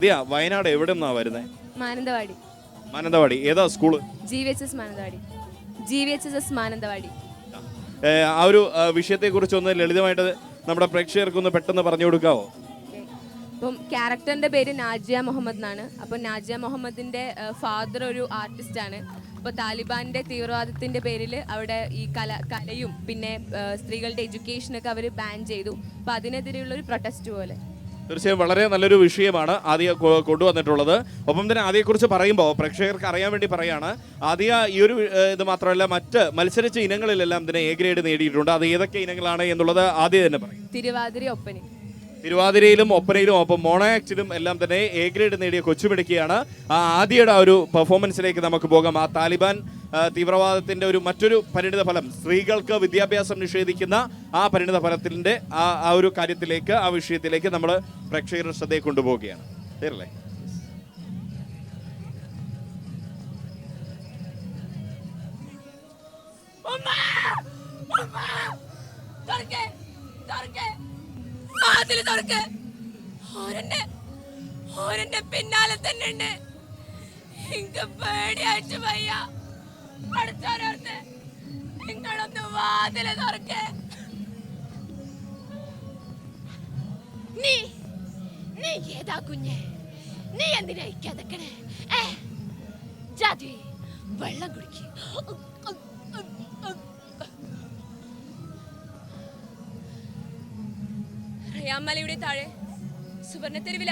വയനാട് എവിടെ നിന്നാ വരുന്നത്? മാനന്തവാടി. മാനന്തവാടി ഏതാ school? GVHS Mananthavady. GVHS Mananthavady. ആ ഒരു വിഷയത്തെ കുറിച്ച് ഒന്ന് ലളിതമായിട്ട് നമ്മുടെ പ്രേക്ഷകർക്കൊന്ന് പെട്ടെന്ന് പറഞ്ഞു കൊടുക്കാവോ? അപ്പം ക്യാരക്ടറിന്റെ പേര് നാജിയ മുഹമ്മദ് എന്നാണ്. അപ്പം നാജിയ മുഹമ്മദിന്റെ ഫാദർ ഒരു ആർട്ടിസ്റ്റാണ്. അപ്പോൾ താലിബാന്റെ തീവ്രവാദത്തിന്റെ പേരിൽ അവിടെ ഈ കലയും പിന്നെ സ്ത്രീകളുടെ എഡ്യൂക്കേഷനൊക്കെ അവർ ബാൻ ചെയ്തു. അപ്പോൾ അതിനെതിരെയുള്ള ഒരു പ്രൊട്ടസ്റ്റ് പോലെ. തീർച്ചയായും വളരെ നല്ലൊരു വിഷയമാണ് ആദ്യ കൊണ്ടുവന്നിട്ടുള്ളത്. ഒപ്പം തന്നെ ആദ്യയെക്കുറിച്ച് പറയുമ്പോൾ പ്രേക്ഷകർക്ക് അറിയാൻ വേണ്ടി പറയാണ്, ആദ്യ ഈ ഒരു ഇത് മാത്രമല്ല മറ്റ് മത്സരിച്ച ഇനങ്ങളിലെല്ലാം ഇതിന് A ഗ്രേഡ് നേടിയിട്ടുണ്ട്. അത് ഏതൊക്കെ ഇനങ്ങളാണ് എന്നുള്ളത് ആദ്യം തന്നെ പറയും. തിരുവാതിരയിലും ഒപ്പനയിലും ഒപ്പം മോണോ ആക്ടിലും എല്ലാം തന്നെ A ഗ്രേഡ് നേടിയ കൊച്ചുമിടുക്കിയാണ്. ആദ്യയുടെ ആ ഒരു പെർഫോമൻസിലേക്ക് നമുക്ക് പോകാം. ആ താലിബാൻ തീവ്രവാദത്തിന്റെ മറ്റൊരു പരിണിത ഫലം, സ്ത്രീകൾക്ക് വിദ്യാഭ്യാസം നിഷേധിക്കുന്ന ആ പരിണിത ഫലത്തിന്റെ ആ ഒരു കാര്യത്തിലേക്ക്, ആ വിഷയത്തിലേക്ക് നമ്മൾ പ്രേക്ഷകരുടെ ശ്രദ്ധയെ കൊണ്ടുപോവുകയാണ്. ശരിയല്ലേ? പിന്നാലെ തന്നെ ഉണ്ട്. നിങ്ങളൊന്ന് വാതില് തുറക്ക്. നീ ഏതാ കുഞ്ഞെ? നീ എന്തിനാ ഇരിക്കാതെക്കണേ? ജാതി വെള്ളം കുടിക്ക്. റയാമലയുടെ താഴെ സുവർണത്തെരുവില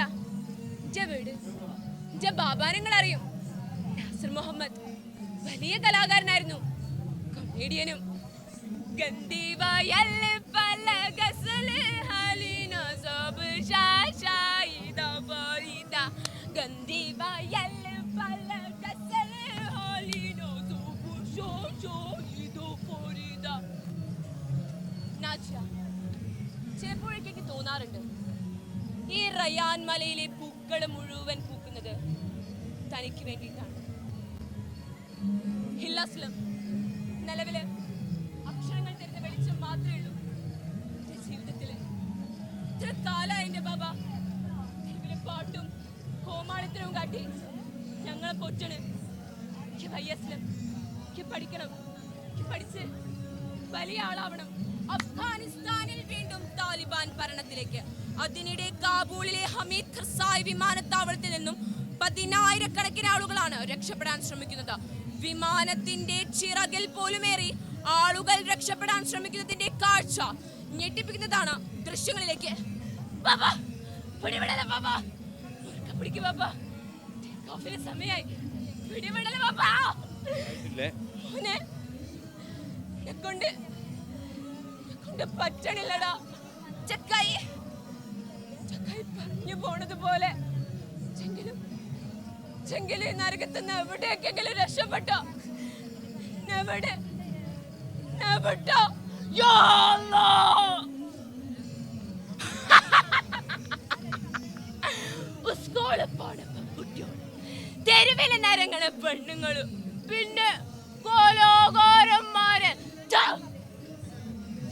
വീട്. ബാബാനങ്ങൾ അറിയും. നാസർ മുഹമ്മദ് വലിയ കലാകാരനായിരുന്നു, കൊമേഡിയനും. ചിലപ്പോഴേക്ക് തോന്നാറുണ്ട്, ഈ റയാൻ മലയിലെ പൂക്കൾ മുഴുവൻ പൂക്കുന്നത് തനിക്ക് വേണ്ടിയിട്ടാണ്. ഹില്ലാസ്ലം നിലവില് അക്ഷരങ്ങൾ തരുന്ന വെളിച്ചം മാത്രമേ ഉള്ളൂ ജീവിതത്തില്. ഇത്ര കാലം എന്റെ ബാബ തെരുവിലെ പാട്ടും കോമാളിത്തരവും കാട്ടി ഞങ്ങളെ പൊറ്റണ്. പഠിക്കണം, പഠിച്ച് വലിയ ആളാവണം. അഫ്ഗാനിസ്ഥാനിൽ വീണ്ടും താലിബാൻ ഭരണത്തിലേക്ക്. അതിനിടെ കാബൂളിലെ ഹമീദ് ഖർസായി വിമാനത്താവളത്തിൽ നിന്നും 10,000-കണക്കിന് ആളുകളാണ് രക്ഷപ്പെടാൻ ശ്രമിക്കുന്നത്. വിമാനത്തിന്റെ ചിറകിൽ പോലുമേറി ആളുകൾ രക്ഷപ്പെടാൻ ശ്രമിക്കുന്നതിന്റെ കാഴ്ച ഞെട്ടിപ്പിക്കുന്നതാണ്. ദൃശ്യങ്ങളിലേക്ക് സമയായി. പറ്റണില്ലടാ. ചക്കായി പറഞ്ഞു പോണത് പോലെ ചെങ്കില് നരകത്തുനിന്ന് എവിടേക്കെങ്കിലും രക്ഷപ്പെട്ടോ? തെരുവിലെ നരങ്ങളെ പെണ്ണുങ്ങളും പിന്നെ കോലോകോരന്മാര്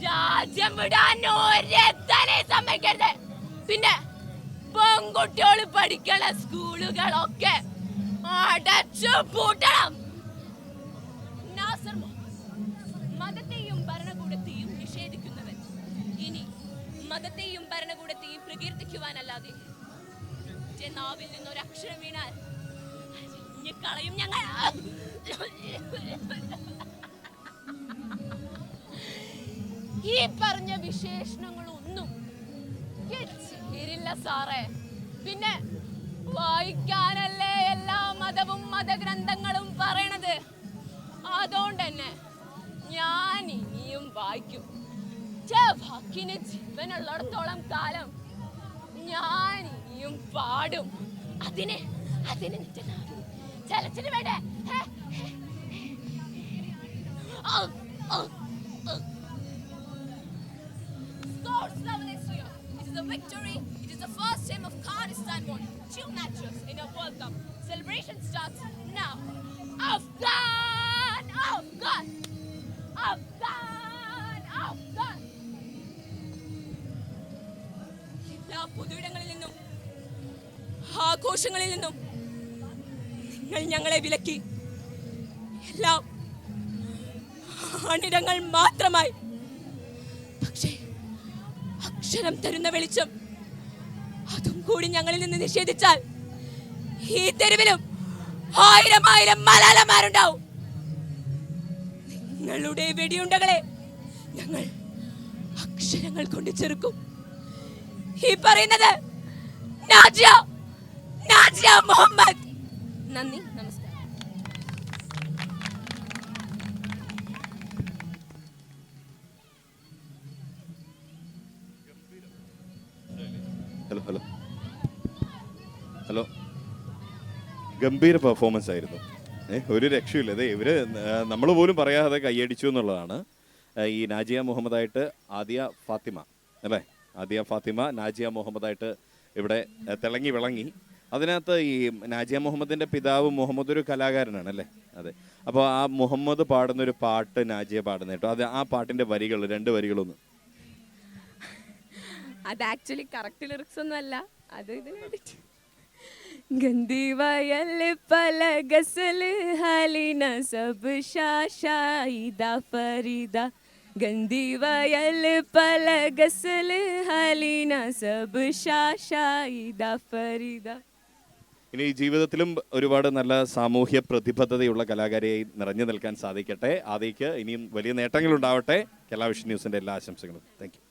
രാജ്യം വിടാൻ ഒരെത്തനെ സമ്മതിക്കരുത്. പിന്നെ പെൺകുട്ടികൾ പഠിക്കണ സ്കൂളുകളൊക്കെ അടച്ചു പൂട്ടണം. നാസർ മതത്തെയും ഭരണകൂടത്തെയും നിഷേധിക്കുന്നവൻ ഇനി മതത്തെയും ഭരണകൂടത്തെയും പ്രകീർത്തിക്കുവാനല്ലാതെ നാവിൽ നിന്നൊരക്ഷരം വീണാൽ കളയും ഞങ്ങൾ. ഈ പറഞ്ഞ വിശേഷണങ്ങളൊന്നും ചേരില്ല സാറേ. പിന്നെ വായിക്കാനല്ലേ എല്ലാ മതവും മതഗ്രന്ഥങ്ങളും പറയണത്. അതുകൊണ്ട് തന്നെ ഞാൻ ഇനിയും വായിക്കും. വാക്കിന് ജീവനുള്ളിടത്തോളം കാലം ഞാൻ ഇനിയും പാടും. അതിന് ചലച്ചിന് വേണ്ടേ? Victory. It is the first time of Kurdistan won 2 matches in a World Cup. Celebration starts now. Afghan! എല്ലാ പൊതുയിടങ്ങളിൽ നിന്നും ആഘോഷങ്ങളിൽ നിന്നും നിങ്ങൾ ഞങ്ങളെ വിലക്കി. എല്ലാം അണിടങ്ങൾ മാത്രമായി. പക്ഷേ അക്ഷരം തരുന്ന വെളിച്ചം അതും കൂടി ഞങ്ങളിൽ നിന്ന് നിഷേധിച്ചാൽ ഈ തെരുവിലും 1000 മലാലമാരുണ്ടാവും. നിങ്ങളുടെ വെടിയുണ്ടകളെ ഞങ്ങൾ അക്ഷരങ്ങൾ കൊണ്ട് ചെറുക്കും. ഈ പറയുന്നത് നാജിയ മുഹമ്മദ്. നന്ദി, നമസ്കാരം. ഹലോ ഹലോ ഹലോ ഗംഭീര പെർഫോമൻസ് ആയിരുന്നു. ഒരു രക്ഷയില്ല. അതെ, ഇവര് നമ്മൾ പോലും പറയാതെ കൈയടിച്ചു എന്നുള്ളതാണ്. ഈ നാജിയ മുഹമ്മദായിട്ട് ആദിയ ഫാത്തിമ അല്ലേ, ആദിയ ഫാത്തിമ നാജിയ മുഹമ്മദായിട്ട് ഇവിടെ തിളങ്ങി വിളങ്ങി. അതിനകത്ത് ഈ നാജിയ മുഹമ്മദിന്റെ പിതാവ് മുഹമ്മദ് ഒരു കലാകാരനാണ് അല്ലേ? അതെ. അപ്പോൾ ആ മുഹമ്മദ് പാടുന്നൊരു പാട്ട് നാജിയ പാടുന്ന കേട്ടോ. അത് ആ പാട്ടിന്റെ വരികൾ, 2 വരികളൊന്ന്. അത് ആക്ച്വലി കറക്റ്റ് ലിറിക്സ് ഒന്നും അല്ല, അത് ഇതിന് വേണ്ടിട്ട്. ഗന്ദി വയൽ പല ഗസൽ ഹലിന സബ് ഷാഷായിദ ഫരീദ. ഗന്ദി വയൽ പല ഗസൽ ഹലിന സബ് ഷാഷായിദ ഫരീദ. ഇനി ജീവിതത്തിലും ഒരുപാട് നല്ല സാമൂഹ്യ പ്രതിബദ്ധതയുള്ള കലാകാരിയായി നിറഞ്ഞു നിൽക്കാൻ സാധിക്കട്ടെ. ആദ്യക്ക് ഇനിയും വലിയ നേട്ടങ്ങൾ ഉണ്ടാവട്ടെ. കേരള വിഷൻ ന്യൂസിന്റെ എല്ലാ ആശംസകളും. Thank you.